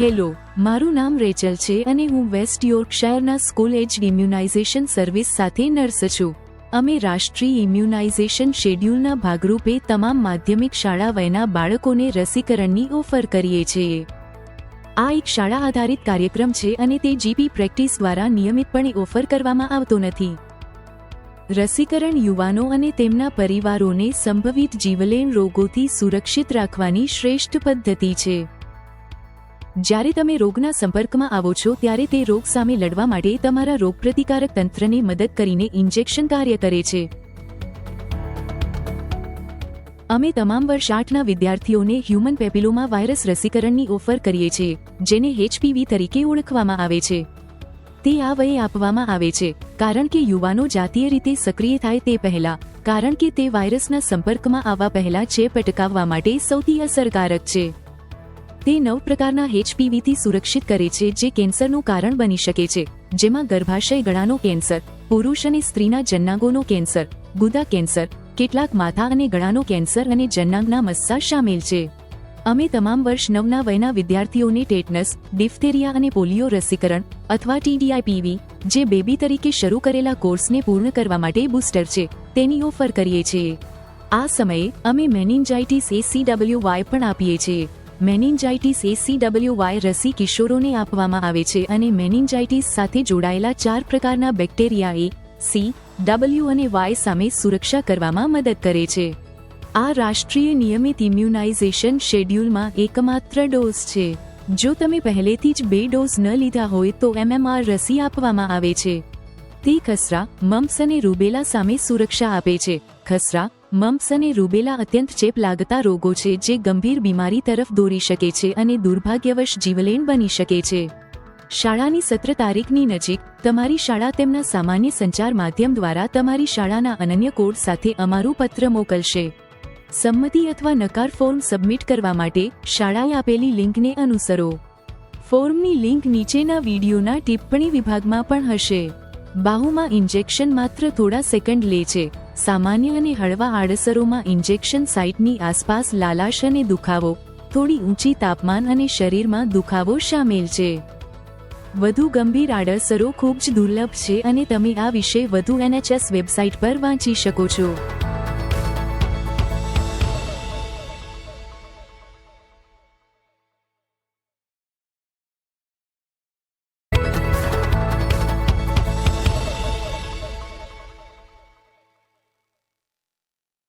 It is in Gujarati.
હેલો, મારું નામ રેચલ છે અને હું વેસ્ટ યોર્કશાયરના સ્કૂલ એજ ઇમ્યુનાઇઝેશન સર્વિસ સાથે નર્સ છું. અમે રાષ્ટ્રીય ઇમ્યુનાઇઝેશન શેડ્યુલના ભાગરૂપે તમામ માધ્યમિક શાળા વયના બાળકોને રસીકરણની ઓફર કરીએ છીએ. આ એક શાળા આધારિત કાર્યક્રમ છે અને તે જીપી પ્રેક્ટિસ દ્વારા નિયમિતપણે ઓફર કરવામાં આવતો નથી. રસીકરણ યુવાનો અને તેમના પરિવારોને સંભવિત જીવલેણ રોગોથી સુરક્ષિત રાખવાની શ્રેષ્ઠ પદ્ધતિ છે. જ્યારે તમે રોગના સંપર્કમાં આવો છો ત્યારે તે રોગ સામે લડવા માટે તમારા રોગપ્રતિકારક તંત્રને મદદ કરીને ઇન્જેક્શન કાર્ય કરે છે. અમે તમામ વર્ષ 8ના વિદ્યાર્થીઓને હ્યુમન પેપિલોમા વાયરસ રસીકરણની ઓફર કરીએ છીએ, જેને HPV તરીકે ઓળખવામાં આવે છે. તે આ વયે આપવામાં આવે છે કારણ કે યુવાનો જાતીય રીતે સક્રિય થાય તે પહેલા, કારણ કે તે વાયરસના સંપર્કમાં આવવા પહેલા ચેપ અટકાવવા માટે સૌથી અસરકારક છે. તે 9 પ્રકારના HPVથી સુરક્ષિત કરે છે જે કેન્સરનું કારણ બની શકે છે, જેમાં ગર્ભાશય ગળાનો કેન્સર, પુરુષ અને સ્ત્રીના જનનાંગોનો કેન્સર, ગુદા કેન્સર, કેટલાક માથા અને ગળાનો કેન્સર અને જનનાંગના મસ્સા શામેલ છે. અમે તમામ વર્ષ 9ના વયના વિદ્યાર્થીઓને ટેટનસ, ડિફ્થેરિયા અને પોલિયો રસીકરણ અથવા TDIPV, જે બેબી તરીકે શરૂ કરેલા કોર્સને પૂર્ણ કરવા માટે બૂસ્ટર છે, તેની ઓફર કરીએ છીએ. આ સમયે અમે મેનિન્જાઇટિસ ACWY પણ આપીએ છીએ. મેનિન્જાઇટિસ ACWY રસી કિશોરોને આપવામાં આવે છે અને મેનિન્જાઇટિસ સાથે જોડાયેલા 4 પ્રકારના બેક્ટેરિયા A, C, W અને Y સામે સુરક્ષા કરવામાં મદદ કરે છે. આ રાષ્ટ્રીય નિયમિત ઇમ્યુનાઇઝેશન શેડ્યુલમાં એકમાત્ર ડોઝ છે. જો તમે પહેલેથી જ 2 ડોઝ ન લીધા હોય તો MMR રસી આપવામાં આવે છે. તે ખસરા, મમ્પ્સ અને રૂબેલા સામે સુરક્ષા આપે છે. ખસરા, મમ્પ્સ અને રૂબેલા અત્યંત ચેપ લાગતા રોગો છે જે ગંભીર બીમારી તરફ દોરી શકે છે અને દુર્ભાગ્યવશ જીવલેણ બની શકે છે. શાળાની સત્ર તારીખની નજીક, તમારી શાળા તેમના સામાન્ય સંચાર માધ્યમ દ્વારા તમારી શાળાના અનન્ય કોડ સાથે અમારું પત્ર મોકલશે. સંમતિ અથવા નકાર ફોર્મ સબમિટ કરવા માટે શાળાએ આપેલી લિંકને અનુસરો. ફોર્મની લિંક નીચેના વિડીયોના ટિપ્પણી વિભાગમાં પણ હશે. બાહુમાં ઇન્જેક્શન માત્ર થોડા સેકન્ડ લે છે. સામાન્ય અને હળવા આડઅસરોમાં ઇન્જેક્શન સાઇટની આસપાસ લાલાશ અને દુખાવો, થોડી ઊંચી તાપમાન અને શરીરમાં દુખાવો શામેલ છે. વધુ ગંભીર આડઅસરો ખૂબ જ દુર્લભ છે અને તમે આ વિશે વધુ NHS વેબસાઇટ પર વાંચી શકો છો.